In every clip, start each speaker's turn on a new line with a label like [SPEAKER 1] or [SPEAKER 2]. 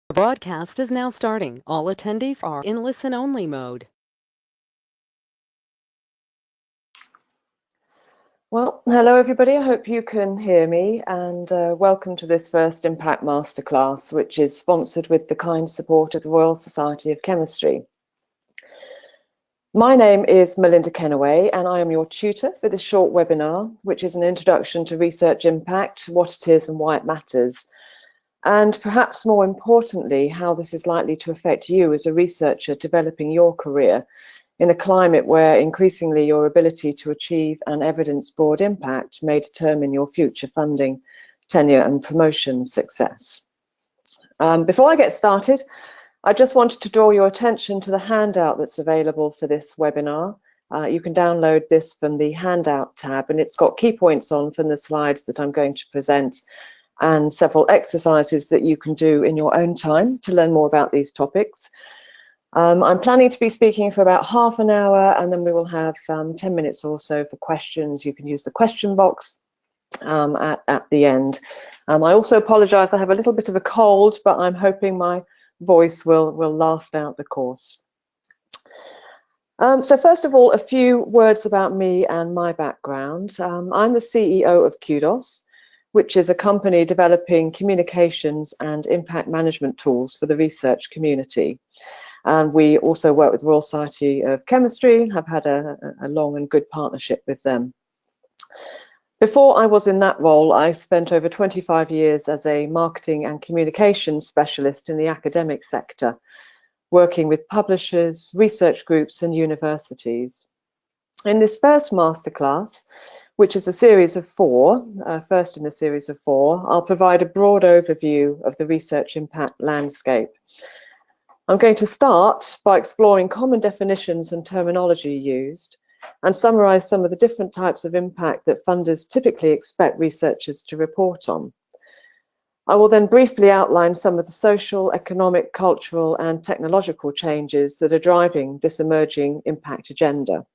[SPEAKER 1] The broadcast is now starting. All attendees are in listen-only mode.
[SPEAKER 2] Well, hello everybody. I hope you can hear me, and welcome to this first Impact Masterclass, which is sponsored with the kind support of the Royal Society of Chemistry. My name is Melinda Kennaway, and I am your tutor for this short webinar, which is an introduction to research impact, what it is and why it matters, and perhaps more importantly, how this is likely to affect you as a researcher developing your career in a climate where increasingly your ability to achieve an evidence-broad impact may determine your future funding, tenure and promotion success. Before I get started, I just wanted to draw your attention to the handout that's available for this webinar. You can download this from the Handout tab, and it's got key points on from the slides that I'm going to present and several exercises that you can do in your own time to learn more about these topics. I'm planning to be speaking for about half an hour, and then we will have 10 minutes or so for questions. You can use the question box at the end. I also apologise, I have a little bit of a cold, but I'm hoping my voice will last out the course. So first of all, a few words about me and my background. I'm the CEO of Kudos, which is a company developing communications and impact management tools for the research community. And we also work with the Royal Society of Chemistry and have had a long and good partnership with them. Before I was in that role, I spent over 25 years as a marketing and communications specialist in the academic sector, working with publishers, research groups and universities. In this first masterclass, which is a series of four, first in a series of four, I'll provide a broad overview of the research impact landscape. I'm going to start by exploring common definitions and terminology used and summarize some of the different types of impact that funders typically expect researchers to report on. I will then briefly outline some of the social, economic, cultural and technological changes that are driving this emerging impact agenda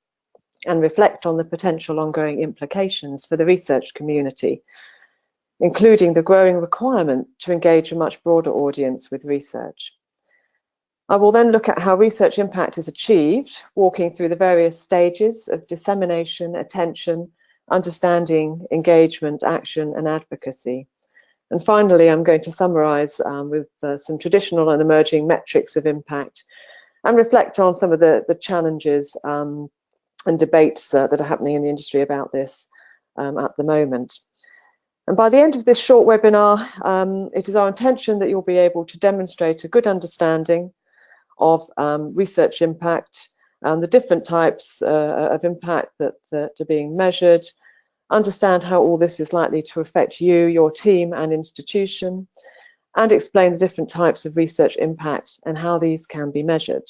[SPEAKER 2] and reflect on the potential ongoing implications for the research community, including the growing requirement to engage a much broader audience with research. I will then look at how research impact is achieved, walking through the various stages of dissemination, attention, understanding, engagement, action, and advocacy. And finally, I'm going to summarize with some traditional and emerging metrics of impact and reflect on some of the challenges and debates that are happening in the industry about this at the moment. And by the end of this short webinar, it is our intention that you'll be able to demonstrate a good understanding of research impact and the different types of impact that are being measured, understand how all this is likely to affect you, your team and institution, and explain the different types of research impact and how these can be measured.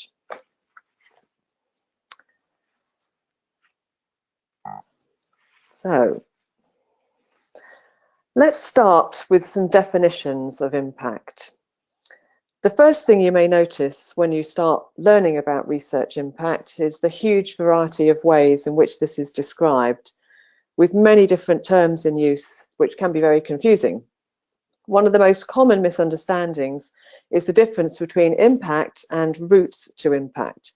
[SPEAKER 2] So, let's start with some definitions of impact. The first thing you may notice when you start learning about research impact is the huge variety of ways in which this is described, with many different terms in use, which can be very confusing. One of the most common misunderstandings is the difference between impact and routes to impact.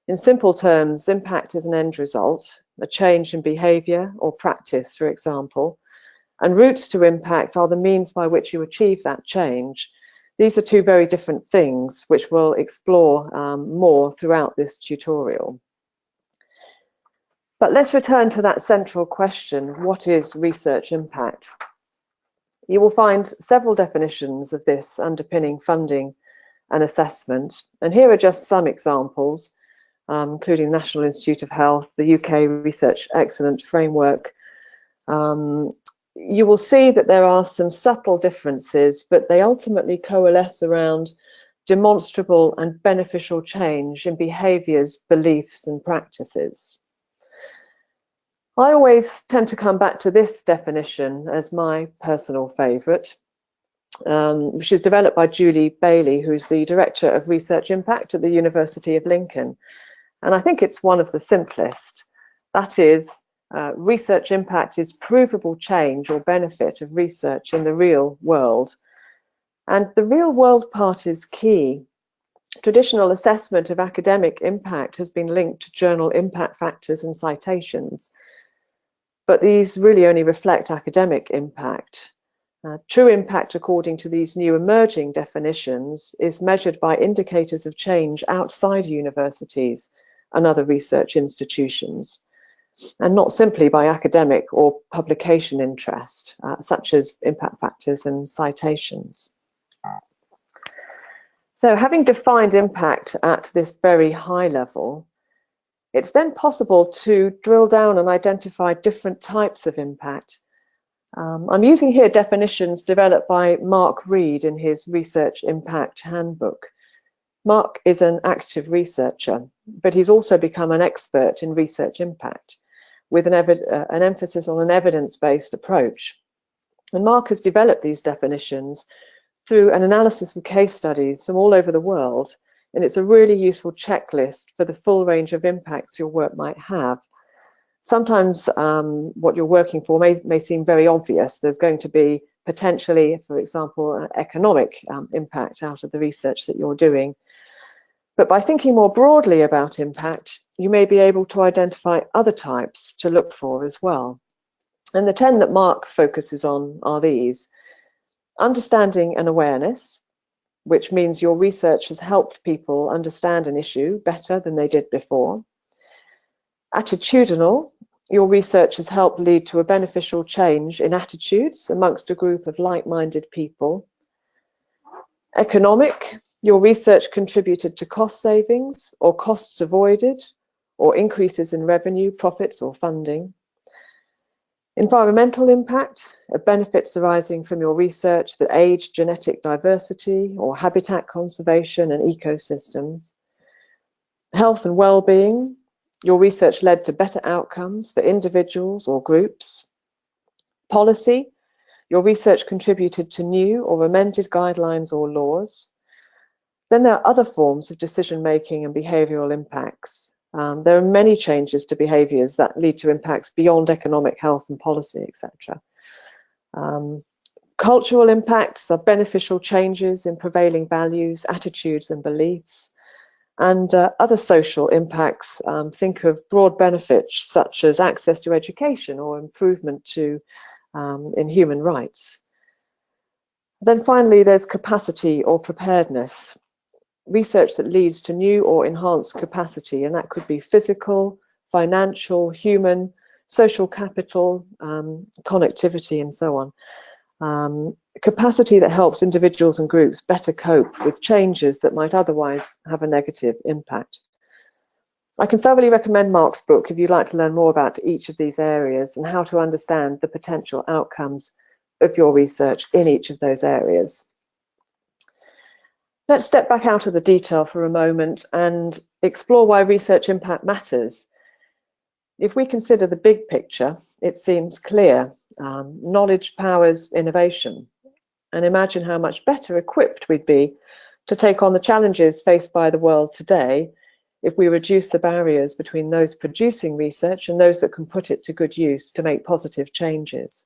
[SPEAKER 2] In simple terms, impact is an end result, a change in behaviour or practice, for example, and routes to impact are the means by which you achieve that change. These are two very different things, which we'll explore more throughout this tutorial. But let's return to that central question, what is research impact? You will find several definitions of this underpinning funding and assessment, and here are just some examples, including National Institute of Health, the UK Research Excellence Framework. You will see that there are some subtle differences, but they ultimately coalesce around demonstrable and beneficial change in behaviours, beliefs and practices. I always tend to come back to this definition as my personal favourite, which is developed by Julie Bailey, who's the Director of Research Impact at the University of Lincoln. And I think it's one of the simplest. That is, research impact is provable change or benefit of research in the real world. And the real world part is key. Traditional assessment of academic impact has been linked to journal impact factors and citations, but these really only reflect academic impact. True impact, according to these new emerging definitions, is measured by indicators of change outside universities and other research institutions, and not simply by academic or publication interest, such as impact factors and citations. So having defined impact at this very high level, it's then possible to drill down and identify different types of impact. I'm using here definitions developed by Mark Reed in his Research Impact Handbook. Mark is an active researcher, but he's also become an expert in research impact with an emphasis on an evidence-based approach. And Mark has developed these definitions through an analysis of case studies from all over the world, and it's a really useful checklist for the full range of impacts your work might have. Sometimes what you're working for may seem very obvious. There's going to be potentially, for example, an economic impact out of the research that you're doing. But by thinking more broadly about impact, you may be able to identify other types to look for as well. And the 10 that Mark focuses on are these: understanding and awareness, which means your research has helped people understand an issue better than they did before. Attitudinal, your research has helped lead to a beneficial change in attitudes amongst a group of like-minded people. Economic, your research contributed to cost savings or costs avoided or increases in revenue, profits or funding. Environmental impact, benefits arising from your research that aid genetic diversity or habitat conservation and ecosystems. Health and well-being, your research led to better outcomes for individuals or groups. Policy, your research contributed to new or amended guidelines or laws. Then there are other forms of decision-making and behavioral impacts. There are many changes to behaviors that lead to impacts beyond economic, health and policy, etc. Cultural impacts are beneficial changes in prevailing values, attitudes and beliefs. And other social impacts, think of broad benefits such as access to education or improvement in human rights. Then finally, there's capacity or preparedness, research that leads to new or enhanced capacity, and that could be physical, financial, human, social capital, connectivity, and so on. Capacity that helps individuals and groups better cope with changes that might otherwise have a negative impact. I can thoroughly recommend Mark's book if you'd like to learn more about each of these areas and how to understand the potential outcomes of your research in each of those areas. Let's step back out of the detail for a moment and explore why research impact matters. If we consider the big picture, it seems clear. Knowledge powers innovation. And imagine how much better equipped we'd be to take on the challenges faced by the world today if we reduce the barriers between those producing research and those that can put it to good use to make positive changes.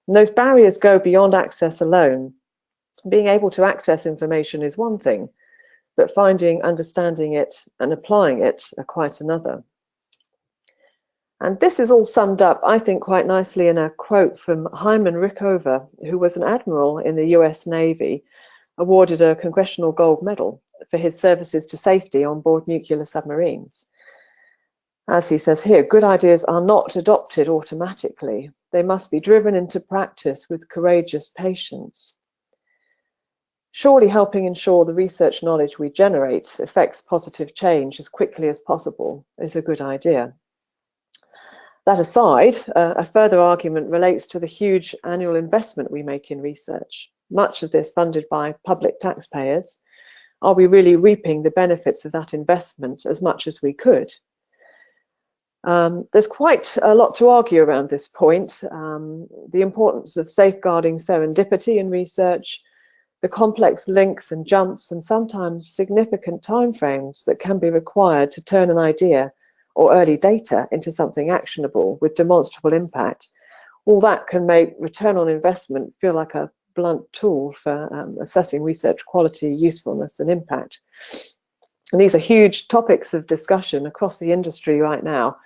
[SPEAKER 2] And those barriers go beyond access alone. Being able to access information is one thing, but finding, understanding it and applying it are quite another. And this is all summed up, I think, quite nicely in a quote from Hyman Rickover, who was an admiral in the US Navy, awarded a Congressional Gold Medal for his services to safety on board nuclear submarines. As he says here, good ideas are not adopted automatically. They must be driven into practice with courageous patience. Surely helping ensure the research knowledge we generate affects positive change as quickly as possible is a good idea. That aside, a further argument relates to the huge annual investment we make in research, much of this funded by public taxpayers. Are we really reaping the benefits of that investment as much as we could? There's quite a lot to argue around this point. The importance of safeguarding serendipity in research, the complex links and jumps and sometimes significant timeframes that can be required to turn an idea or early data into something actionable with demonstrable impact. All that can make return on investment feel like a blunt tool for assessing research quality, usefulness, and impact. And these are huge topics of discussion across the industry right now.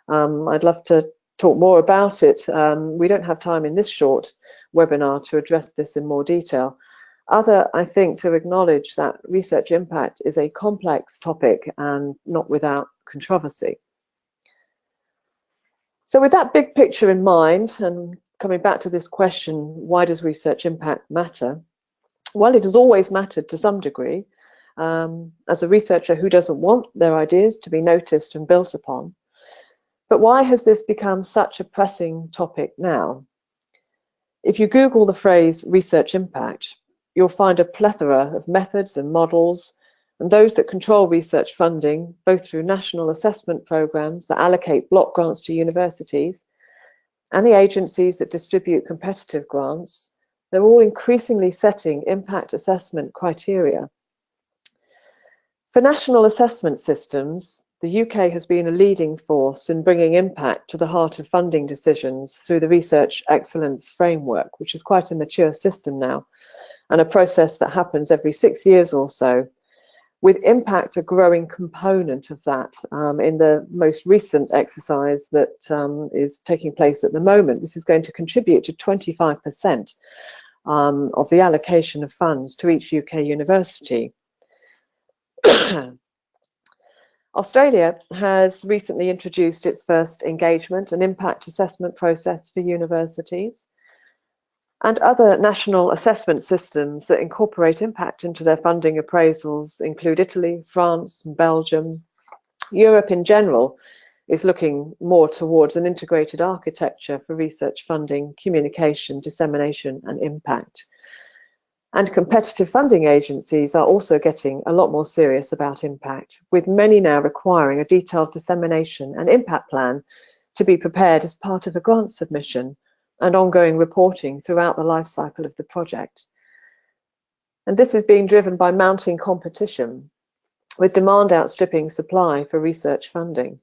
[SPEAKER 2] I'd love to talk more about it. We don't have time in this short webinar to address this in more detail. I think, to acknowledge that research impact is a complex topic and not without controversy. So with that big picture in mind, and coming back to this question, why does research impact matter? Well, it has always mattered to some degree. As a researcher, who doesn't want their ideas to be noticed and built upon? But why has this become such a pressing topic now? If you Google the phrase research impact, you'll find a plethora of methods and models, and those that control research funding, both through national assessment programs that allocate block grants to universities, and the agencies that distribute competitive grants, they're all increasingly setting impact assessment criteria. For national assessment systems, the UK has been a leading force in bringing impact to the heart of funding decisions through the Research Excellence Framework, which is quite a mature system now, and a process that happens every 6 years or so, with impact a growing component of that. In the most recent exercise that is taking place at the moment, this is going to contribute to 25% of the allocation of funds to each UK university. Australia has recently introduced its first engagement and impact assessment process for universities, and other national assessment systems that incorporate impact into their funding appraisals include Italy, France, and Belgium. Europe in general is looking more towards an integrated architecture for research funding, communication, dissemination, and impact. And competitive funding agencies are also getting a lot more serious about impact, with many now requiring a detailed dissemination and impact plan to be prepared as part of a grant submission and ongoing reporting throughout the life cycle of the project. And this is being driven by mounting competition, with demand outstripping supply for research funding.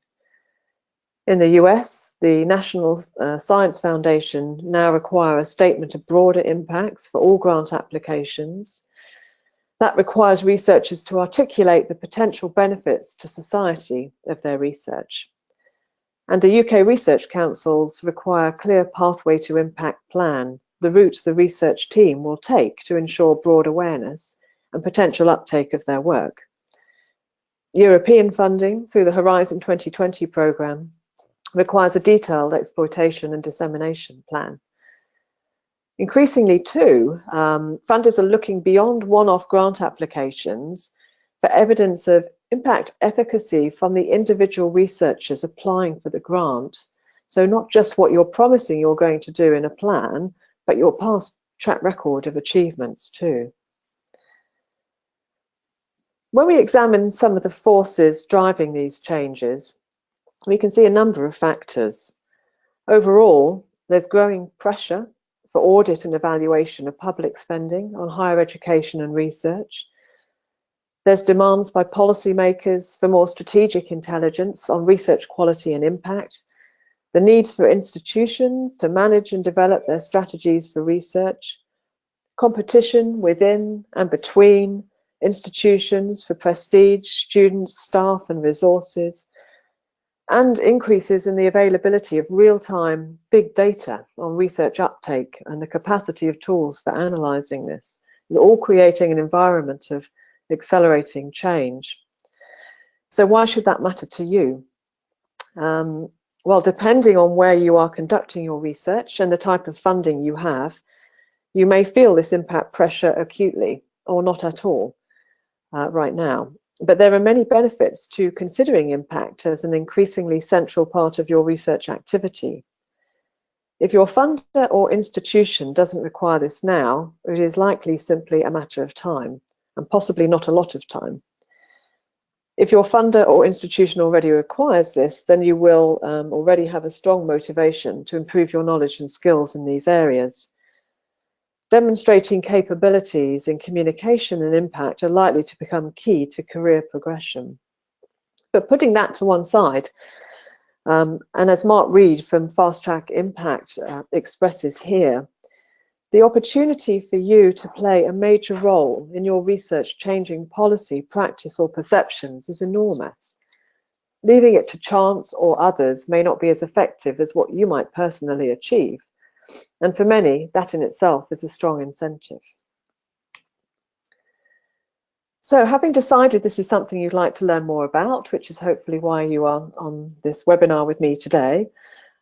[SPEAKER 2] In the US, the National Science Foundation now require a statement of broader impacts for all grant applications. That requires researchers to articulate the potential benefits to society of their research. And the UK Research Councils require a clear pathway to impact plan, the routes the research team will take to ensure broad awareness and potential uptake of their work. European funding through the Horizon 2020 programme requires a detailed exploitation and dissemination plan. Increasingly too, funders are looking beyond one-off grant applications for evidence of impact efficacy from the individual researchers applying for the grant. So not just what you're promising you're going to do in a plan, but your past track record of achievements too. When we examine some of the forces driving these changes, we can see a number of factors. Overall, there's growing pressure for audit and evaluation of public spending on higher education and research. There's demands by policymakers for more strategic intelligence on research quality and impact, the needs for institutions to manage and develop their strategies for research, competition within and between institutions for prestige, students, staff, and resources, and increases in the availability of real-time big data on research uptake and the capacity of tools for analysing this, all creating an environment of accelerating change. So why should that matter to you? Well, depending on where you are conducting your research and the type of funding you have, you may feel this impact pressure acutely or not at all right now. But there are many benefits to considering impact as an increasingly central part of your research activity. If your funder or institution doesn't require this now, it is likely simply a matter of time, and possibly not a lot of time. If your funder or institution already requires this, then you will already have a strong motivation to improve your knowledge and skills in these areas. Demonstrating capabilities in communication and impact are likely to become key to career progression. But putting that to one side, and as Mark Reed from Fast Track Impact expresses here, The opportunity for you to play a major role in your research changing policy, practice, or perceptions is enormous. Leaving it to chance or others may not be as effective as what you might personally achieve. And for many, that in itself is a strong incentive. So having decided this is something you'd like to learn more about, which is hopefully why you are on this webinar with me today,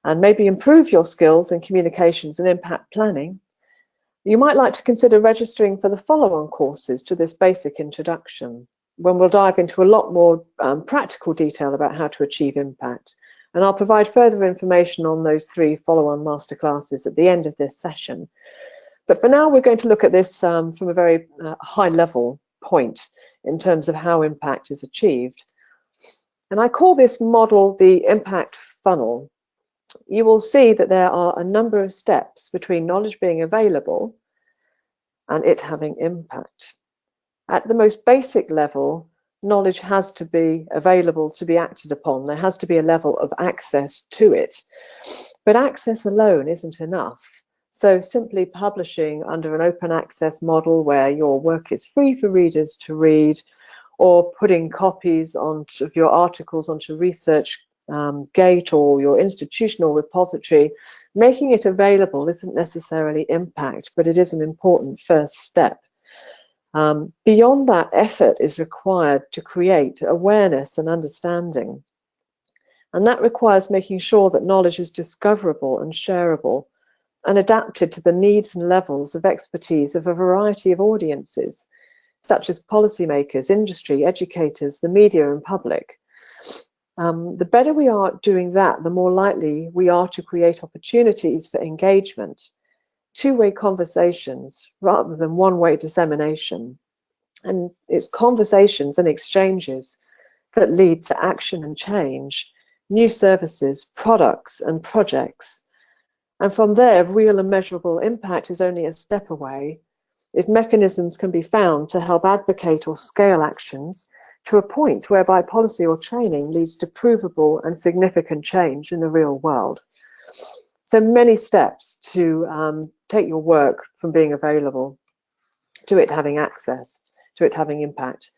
[SPEAKER 2] and maybe improve your skills in communications and impact planning, you might like to consider registering for the follow-on courses to this basic introduction, when we'll dive into a lot more practical detail about how to achieve impact. And I'll provide further information on those 3 follow-on masterclasses at the end of this session. But for now, we're going to look at this from a very high-level point in terms of how impact is achieved. And I call this model the impact funnel. You will see that there are a number of steps between knowledge being available and it having impact. At the most basic level, knowledge has to be available to be acted upon. There has to be a level of access to it. But access alone isn't enough. So simply publishing under an open access model where your work is free for readers to read, or putting copies of your articles onto research Gate or your institutional repository, making it available isn't necessarily impact, but it is an important first step. Beyond that, effort is required to create awareness and understanding. And that requires making sure that knowledge is discoverable and shareable and adapted to the needs and levels of expertise of a variety of audiences, such as policymakers, industry, educators, the media and public. The better we are doing that, the more likely we are to create opportunities for engagement, two-way conversations rather than one-way dissemination. And it's conversations and exchanges that lead to action and change, new services, products and projects. And from there, real and measurable impact is only a step away if mechanisms can be found to help advocate or scale actions to a point whereby policy or training leads to provable and significant change in the real world. So many steps to take your work from being available to it having access, to it having impact.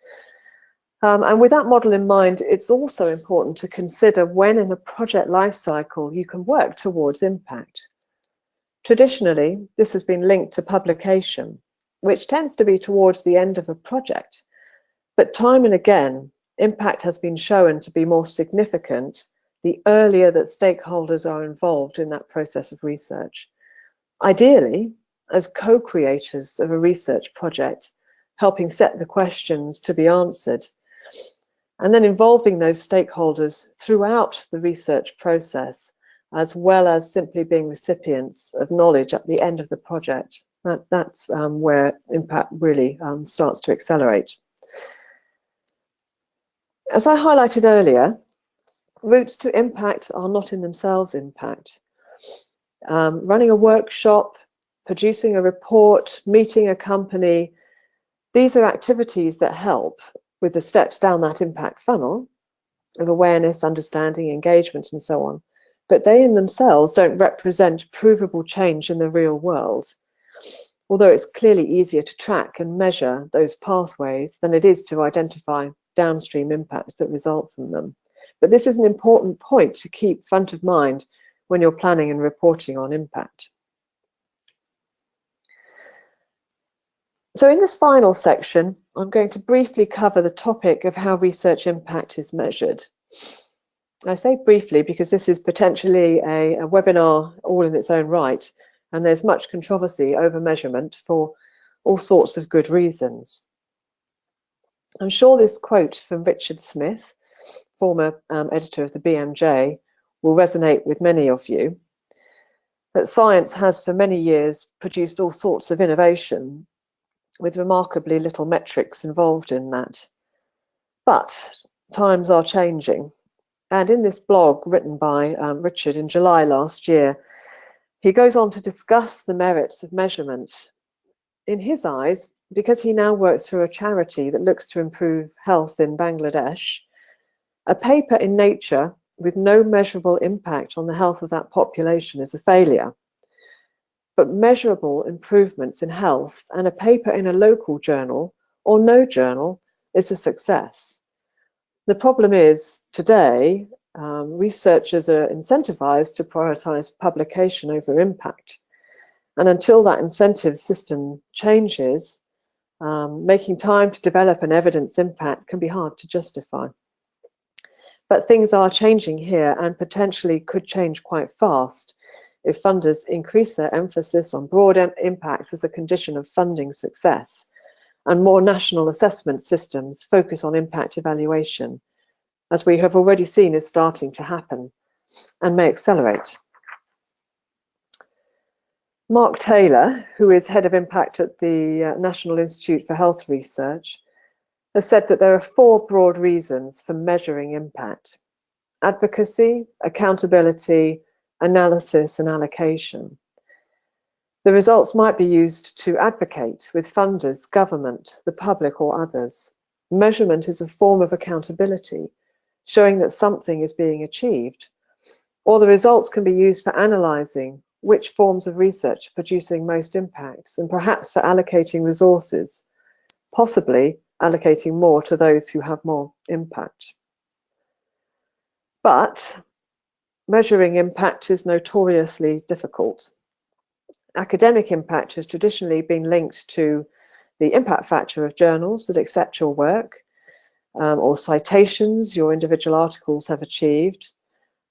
[SPEAKER 2] And with that model in mind, it's also important to consider when in a project life cycle you can work towards impact. Traditionally, this has been linked to publication, which tends to be towards the end of a project. But time and again, impact has been shown to be more significant the earlier that stakeholders are involved in that process of research. Ideally, as co-creators of a research project, helping set the questions to be answered, and then involving those stakeholders throughout the research process, as well as simply being recipients of knowledge at the end of the project. That's where impact really starts to accelerate. As I highlighted earlier, routes to impact are not in themselves impact. Running a workshop, producing a report, meeting a company, these are activities that help with the steps down that impact funnel of awareness, understanding, engagement, and so on. But they in themselves don't represent provable change in the real world. Although it's clearly easier to track and measure those pathways than it is to identify downstream impacts that result from them. But this is an important point to keep front of mind when you're planning and reporting on impact. So in this final section, I'm going to briefly cover the topic of how research impact is measured. I say briefly because this is potentially a webinar all in its own right, and there's much controversy over measurement for all sorts of good reasons. I'm sure this quote from Richard Smith, former editor of the BMJ, will resonate with many of you, that science has for many years produced all sorts of innovation with remarkably little metrics involved in that. But times are changing. And in this blog written by Richard in July last year, he goes on to discuss the merits of measurement. In his eyes, because he now works for a charity that looks to improve health in Bangladesh, a paper in Nature with no measurable impact on the health of that population is a failure. but measurable improvements in health, and a paper in a local journal or no journal is a success. The problem is today, researchers are incentivized to prioritize publication over impact. And until that incentive system changes, making time to develop an evidence impact can be hard to justify. But things are changing here and potentially could change quite fast if funders increase their emphasis on broad impacts as a condition of funding success, and more national assessment systems focus on impact evaluation, as we have already seen is starting to happen and may accelerate. Mark Taylor, who is head of impact at the National Institute for Health Research, has said that there are 4 broad reasons for measuring impact: advocacy, accountability, analysis, and allocation. The results might be used to advocate with funders, government, the public, or others. Measurement is a form of accountability, showing that something is being achieved. Or the results can be used for analysing which forms of research are producing most impacts, and perhaps for allocating resources, possibly allocating more to those who have more impact. But measuring impact is notoriously difficult. Academic impact has traditionally been linked to the impact factor of journals that accept your work, or citations your individual articles have achieved,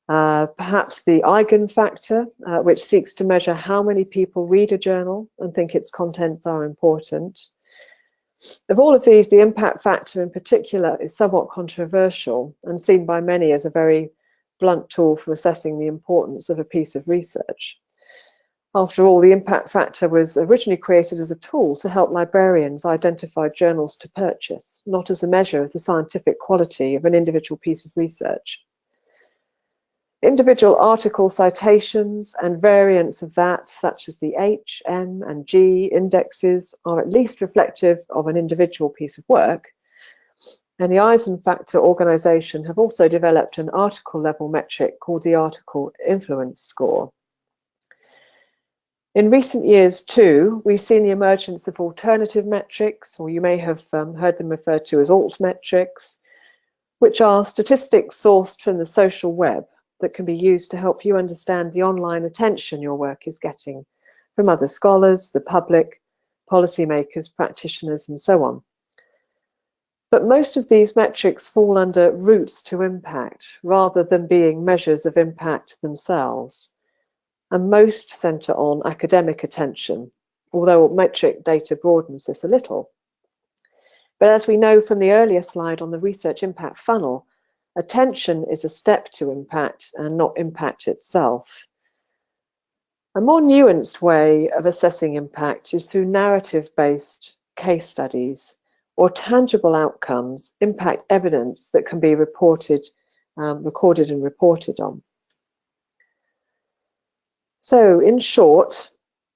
[SPEAKER 2] perhaps the eigen factor, which seeks to measure how many people read a journal and think its contents are important. Of all of these, the impact factor in particular is somewhat controversial and seen by many as a very blunt tool for assessing the importance of a piece of research. After all, the impact factor was originally created as a tool to help librarians identify journals to purchase, not as a measure of the scientific quality of an individual piece of research. Individual article citations and variants of that, such as the H, M, and G indexes, are at least reflective of an individual piece of work. And the Eisen Factor organization have also developed an article level metric called the Article Influence Score. In recent years, too, we've seen the emergence of alternative metrics, or you may have heard them referred to as altmetrics, which are statistics sourced from the social web that can be used to help you understand the online attention your work is getting from other scholars, the public, policymakers, practitioners, and so on. But most of these metrics fall under routes to impact rather than being measures of impact themselves. And most centre on academic attention, although metric data broadens this a little. But as we know from the earlier slide on the research impact funnel, attention is a step to impact and not impact itself. A more nuanced way of assessing impact is through narrative-based case studies or tangible outcomes, impact evidence that can be recorded and reported on. So, in short,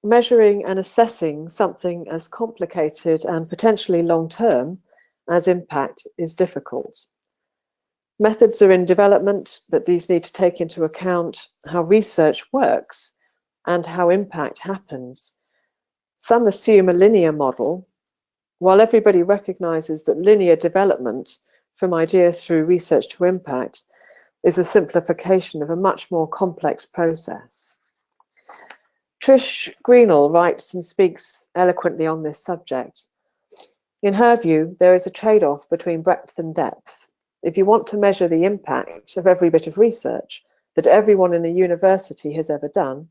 [SPEAKER 2] measuring and assessing something as complicated and potentially long-term as impact is difficult. Methods are in development, but these need to take into account how research works and how impact happens. Some assume a linear model, while everybody recognizes that linear development from idea through research to impact is a simplification of a much more complex process. Trish Greenall writes and speaks eloquently on this subject. In her view, there is a trade-off between breadth and depth. If you want to measure the impact of every bit of research that everyone in a university has ever done,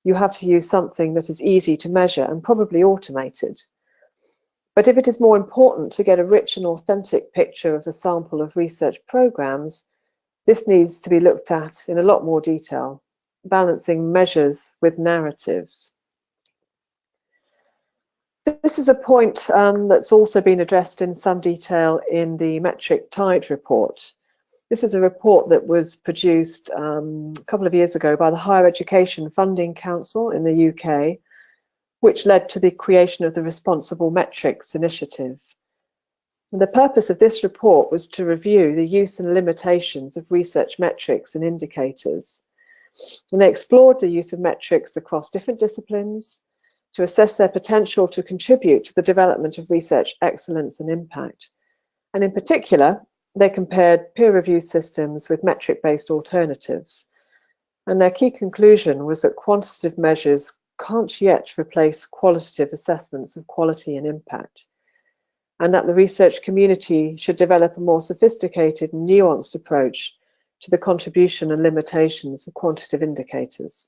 [SPEAKER 2] you have to use something that is easy to measure and probably automated. But if it is more important to get a rich and authentic picture of a sample of research programs, this needs to be looked at in a lot more detail, balancing measures with narratives. This is a point that's also been addressed in some detail in the Metric Tide report. This is a report that was produced a couple of years ago by the Higher Education Funding Council in the UK, which led to the creation of the Responsible Metrics Initiative. And the purpose of this report was to review the use and limitations of research metrics and indicators. And they explored the use of metrics across different disciplines to assess their potential to contribute to the development of research excellence and impact. And in particular, they compared peer review systems with metric-based alternatives. And their key conclusion was that quantitative measures can't yet replace qualitative assessments of quality and impact, and that the research community should develop a more sophisticated and nuanced approach to the contribution and limitations of quantitative indicators.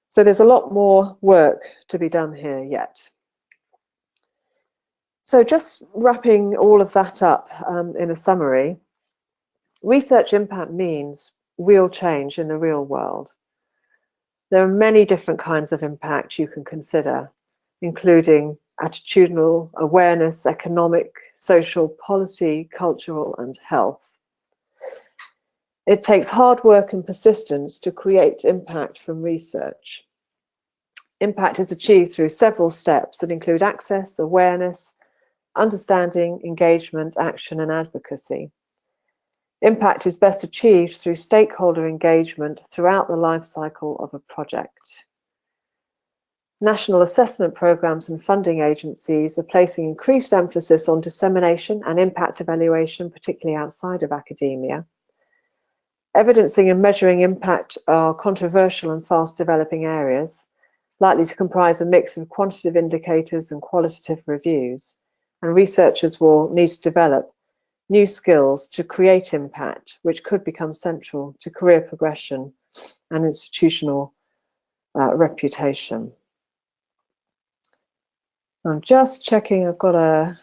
[SPEAKER 2] So there's a lot more work to be done here yet. So just wrapping all of that up in a summary, research impact means real change in the real world. There are many different kinds of impact you can consider, including attitudinal, awareness, economic, social, policy, cultural, and health. It takes hard work and persistence to create impact from research. Impact is achieved through several steps that include access, awareness, understanding, engagement, action, and advocacy. Impact is best achieved through stakeholder engagement throughout the life cycle of a project. National assessment programs and funding agencies are placing increased emphasis on dissemination and impact evaluation, particularly outside of academia. Evidencing and measuring impact are controversial and fast developing areas, likely to comprise a mix of quantitative indicators and qualitative reviews, and researchers will need to develop new skills to create impact, which could become central to career progression and institutional reputation. I'm just checking, I've got a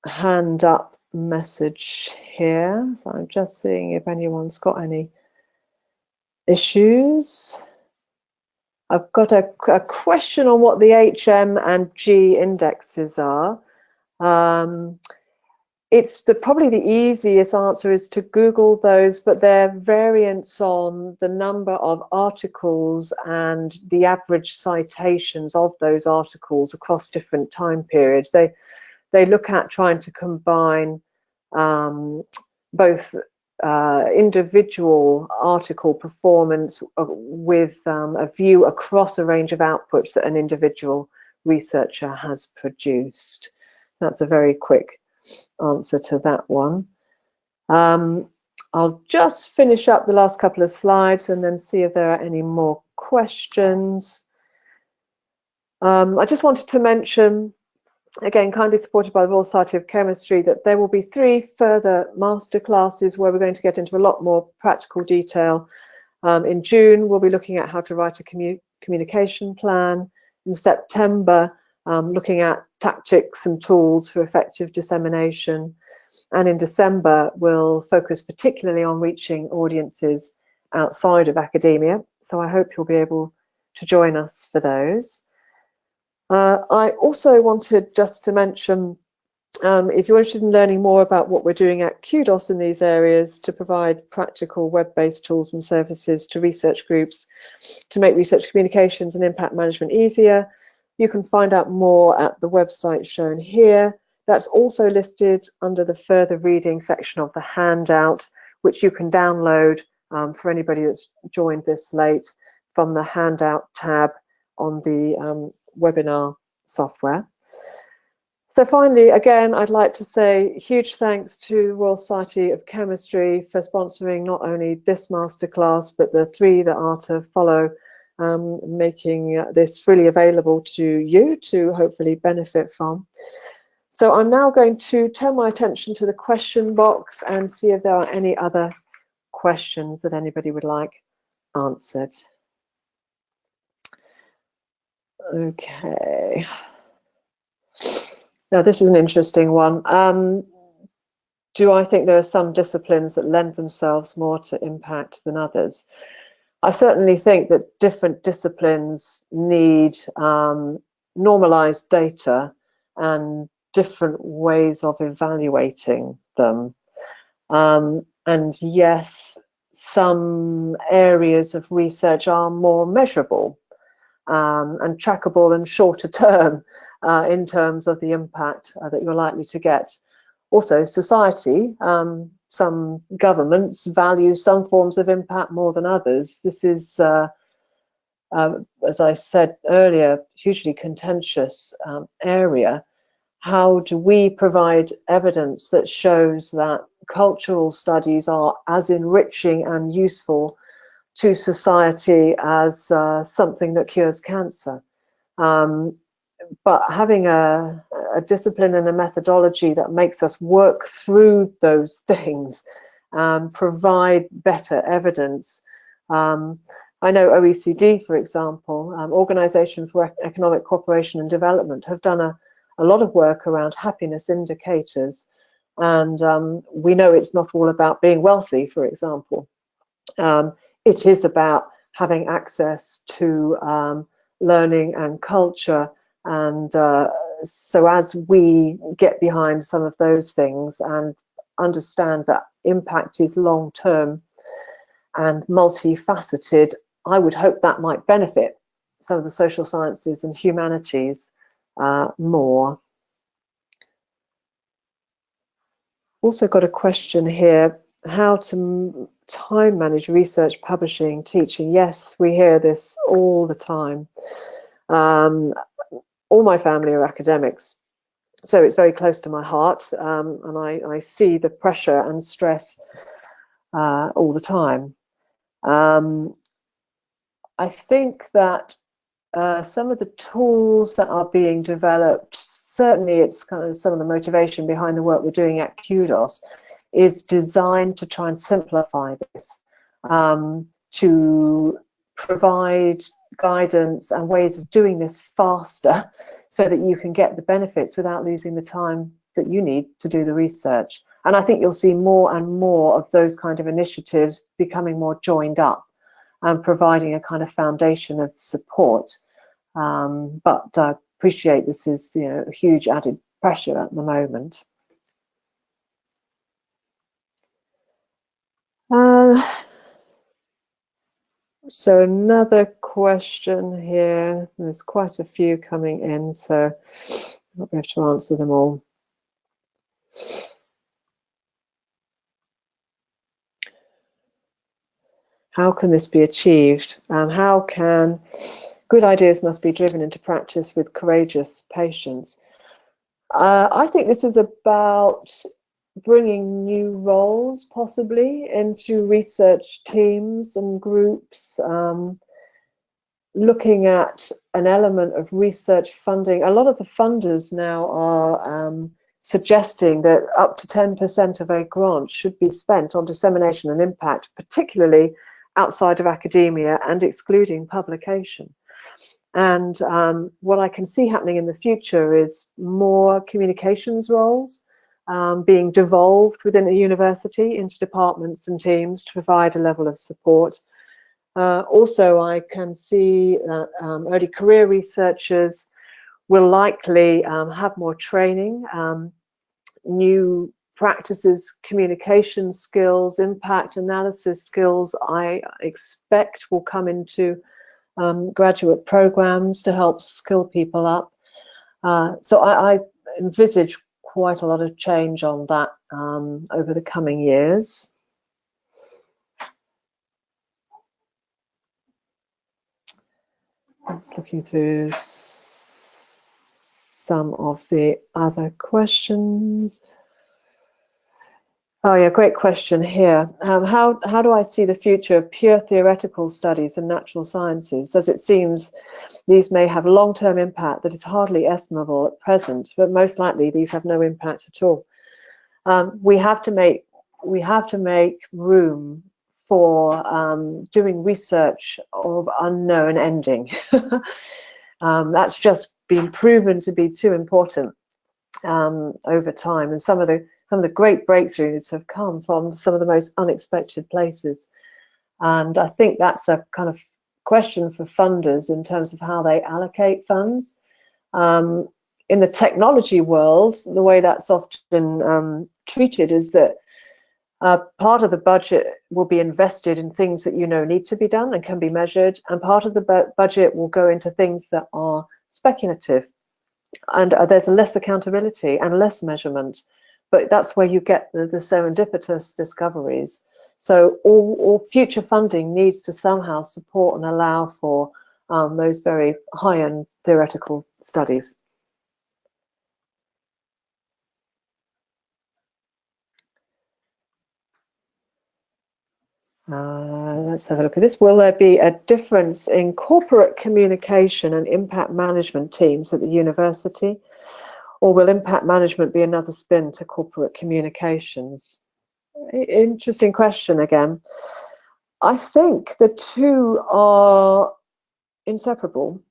[SPEAKER 2] hand up message here, so I'm just seeing if anyone's got any issues. I've got a question on what the HM and G indexes are. It's probably the easiest answer is to Google those, but they're variants on the number of articles and the average citations of those articles across different time periods. They look at trying to combine both individual article performance with a view across a range of outputs that an individual researcher has produced. That's a very quick answer to that one. I'll just finish up the last couple of slides and then see if there are any more questions. I just wanted to mention, again, kindly supported by the Royal Society of Chemistry, that there will be 3 further masterclasses where we're going to get into a lot more practical detail. In June, we'll be looking at how to write a communication plan. In September, looking at tactics and tools for effective dissemination. And in December, we'll focus particularly on reaching audiences outside of academia. So I hope you'll be able to join us for those. I also wanted just to mention, if you're interested in learning more about what we're doing at Kudos in these areas to provide practical web-based tools and services to research groups to make research communications and impact management easier, you can find out more at the website shown here. That's also listed under the further reading section of the handout, which you can download for anybody that's joined this late from the handout tab on the webinar software. So finally, again, I'd like to say huge thanks to Royal Society of Chemistry for sponsoring not only this masterclass, but the 3 that are to follow, making this really available to you to hopefully benefit from. So I'm now going to turn my attention to the question box and see if there are any other questions that anybody would like answered. Okay. Now this is an interesting one. Do I think there are some disciplines that lend themselves more to impact than others? I certainly think that different disciplines need normalized data and different ways of evaluating them. And yes, some areas of research are more measurable and trackable and shorter term in terms of the impact that you're likely to get. Also, society, some governments value some forms of impact more than others. This is, as I said earlier, hugely contentious area. How do we provide evidence that shows that cultural studies are as enriching and useful to society as something that cures cancer? But having a discipline and a methodology that makes us work through those things, provide better evidence. I know OECD, for example, Organization for Economic Cooperation and Development, have done a lot of work around happiness indicators. And we know it's not all about being wealthy, for example. It is about having access to learning and culture. And so as we get behind some of those things and understand that impact is long-term and multifaceted, I would hope that might benefit some of the social sciences and humanities more. Also got a question here, how to time manage research, publishing, teaching. Yes, we hear this all the time. All my family are academics, so it's very close to my heart, and I see the pressure and stress all the time. I think that some of the tools that are being developed, certainly it's kind of some of the motivation behind the work we're doing at Kudos, is designed to try and simplify this, to provide guidance and ways of doing this faster so that you can get the benefits without losing the time that you need to do the research. And I think you'll see more and more of those kind of initiatives becoming more joined up and providing a kind of foundation of support. But I appreciate this is, a huge added pressure at the moment. So another question here, there's quite a few coming in, so I'm not going to answer them all. How can this be achieved? How can good ideas must be driven into practice with courageous patience? I think this is about bringing new roles possibly into research teams and groups, looking at an element of research funding. A lot of the funders now are suggesting that up to 10% of a grant should be spent on dissemination and impact, particularly outside of academia and excluding publication. And what I can see happening in the future is more communications roles being devolved within a university into departments and teams to provide a level of support. Also, I can see that early career researchers will likely have more training, new practices, communication skills, impact analysis skills, I expect will come into graduate programs to help skill people up. So I envisage quite a lot of change on that over the coming years. Let's looking through some of the other questions. Oh yeah, great question here. How do I see the future of pure theoretical studies in natural sciences? As it seems, these may have long-term impact that is hardly estimable at present, but most likely these have no impact at all. We have to make room for doing research of unknown ending. That's just been proven to be too important over time, and some of the great breakthroughs have come from some of the most unexpected places. And I think that's a kind of question for funders in terms of how they allocate funds. In the technology world, the way that's often treated is that part of the budget will be invested in things that need to be done and can be measured, and part of the budget will go into things that are speculative, and there's less accountability and less measurement. but that's where you get the serendipitous discoveries. So all future funding needs to somehow support and allow for those very high-end theoretical studies. Let's have a look at this. Will there be a difference in corporate communication and impact management teams at the university? Or will impact management be another spin to corporate communications? Interesting question again. I think the two are inseparable.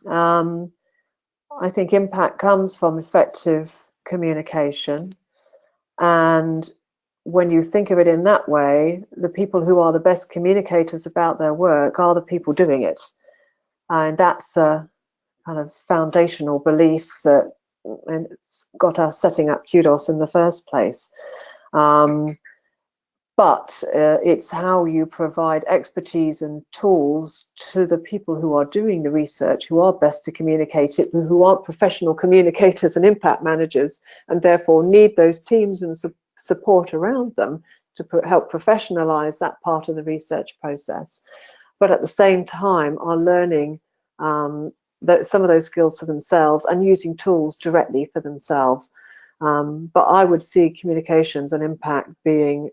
[SPEAKER 2] I think impact comes from effective communication, and when you think of it in that way, the people who are the best communicators about their work are the people doing it. And that's a kind of foundational belief that got us setting up Kudos in the first place. But it's how you provide expertise and tools to the people who are doing the research, who are best to communicate it, who aren't professional communicators and impact managers, and therefore need those teams and support around them to help professionalize that part of the research process. But at the same time are learning some of those skills for themselves and using tools directly for themselves. But I would see communications and impact being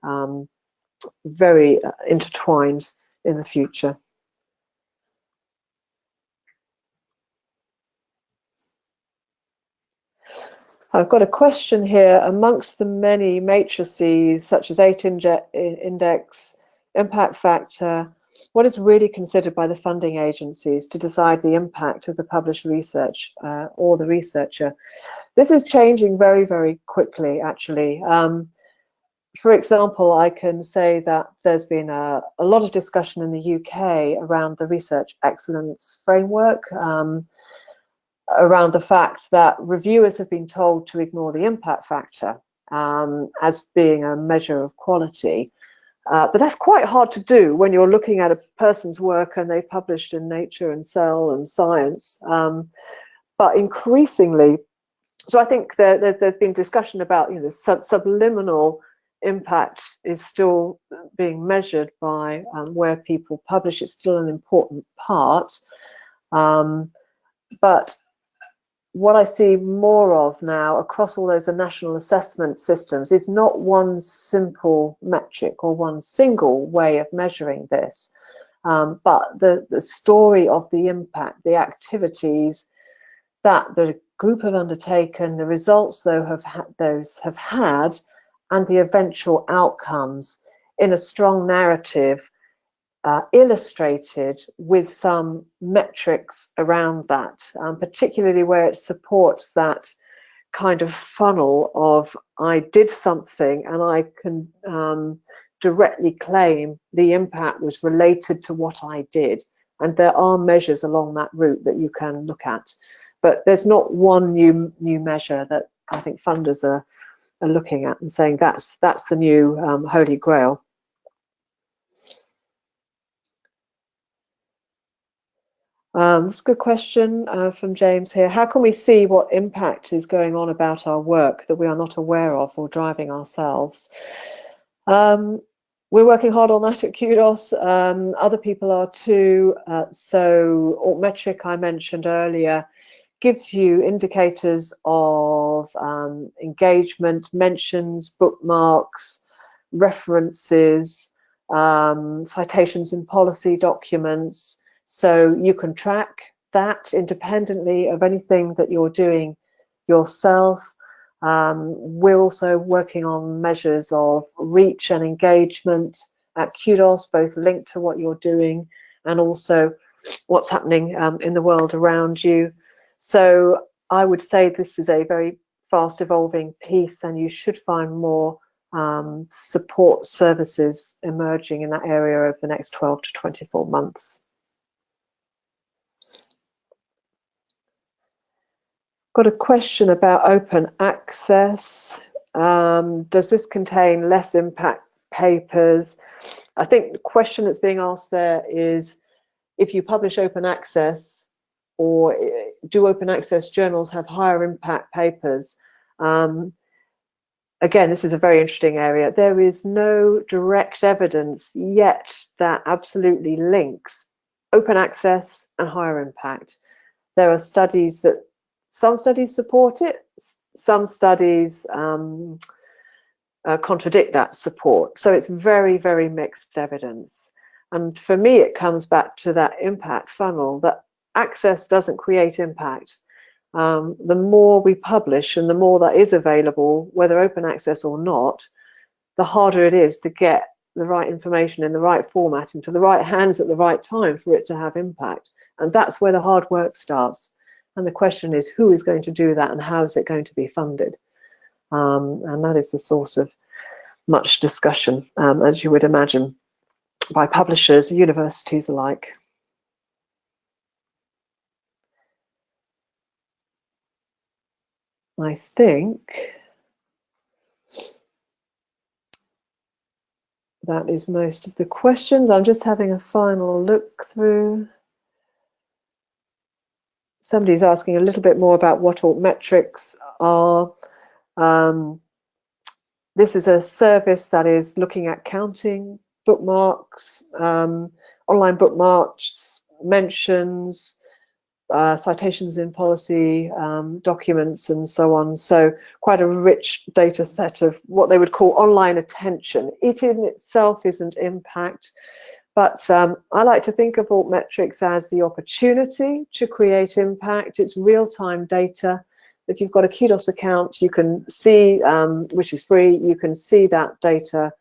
[SPEAKER 2] very intertwined in the future. I've got a question here. Amongst the many matrices, such as 8-index, impact factor, what is really considered by the funding agencies to decide the impact of the published research or the researcher? This is changing very, very quickly, actually. For example, I can say that there's been a lot of discussion in the UK around the research excellence framework, around the fact that reviewers have been told to ignore the impact factor as being a measure of quality. But that's quite hard to do when you're looking at a person's work and they've published in Nature and Cell and Science. But increasingly, so I think there's been discussion about, you know, subliminal impact is still being measured by where people publish. It's still an important part. But what I see more of now across all those national assessment systems is not one simple metric or one single way of measuring this, but the story of the impact, the activities that the group have undertaken, the results those have had, and the eventual outcomes in a strong narrative, illustrated with some metrics around that, particularly where it supports that kind of funnel of I did something and I can directly claim the impact was related to what I did. And there are measures along that route that you can look at. But there's not one new measure that I think funders are looking at and saying that's the new holy grail. That's a good question from James here. How can we see what impact is going on about our work that we are not aware of or driving ourselves? We're working hard on that at Kudos. Other people are too. So Altmetrics, I mentioned earlier, gives you indicators of engagement, mentions, bookmarks, references, citations in policy documents. So you can track that independently of anything that you're doing yourself. We're also working on measures of reach and engagement at Kudos, both linked to what you're doing and also what's happening in the world around you. So I would say this is a very fast evolving piece, and you should find more support services emerging in that area over the next 12 to 24 months. Got a question about open access. Does this contain less impact papers? I think the question that's being asked there is, if you publish open access, or do open access journals have higher impact papers? again, this is a very interesting area. There is no direct evidence yet that absolutely links open access and higher impact. There are studies that, some studies support it, some studies contradict that support. So it's very, very mixed evidence. And for me, it comes back to that impact funnel, that access doesn't create impact. The more we publish and the more that is available, whether open access or not, the harder it is to get the right information in the right format into the right hands at the right time for it to have impact. And that's where the hard work starts. And the question is, who is going to do that and how is it going to be funded? And that is the source of much discussion, as you would imagine, by publishers, universities alike. I think that is most of the questions. I'm just having a final look through. Somebody's asking a little bit more about what Altmetrics are. This is a service that is looking at counting bookmarks, online bookmarks, mentions, citations in policy documents and so on. So quite a rich data set of what they would call online attention. It in itself isn't impact, but I like to think of Altmetrics as the opportunity to create impact. It's real-time data. If you've got a Kudos account, you can see, which is free, you can see that data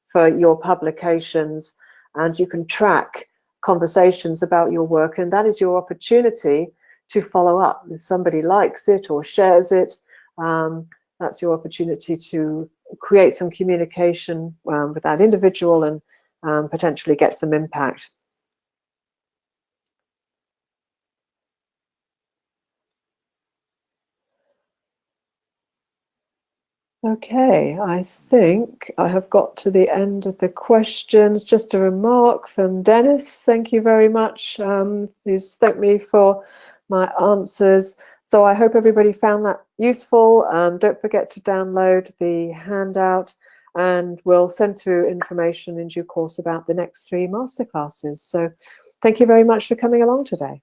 [SPEAKER 2] for your publications, and you can track conversations about your work, and that is your opportunity to follow up. If somebody likes it or shares it, that's your opportunity to create some communication with that individual and potentially get some impact. Okay, I think I have got to the end of the questions. Just a remark from Dennis. Thank you very much. He's thanked me for my answers. So I hope everybody found that useful. Don't forget to download the handout, and we'll send through information in due course about the next 3 masterclasses. So thank you very much for coming along today.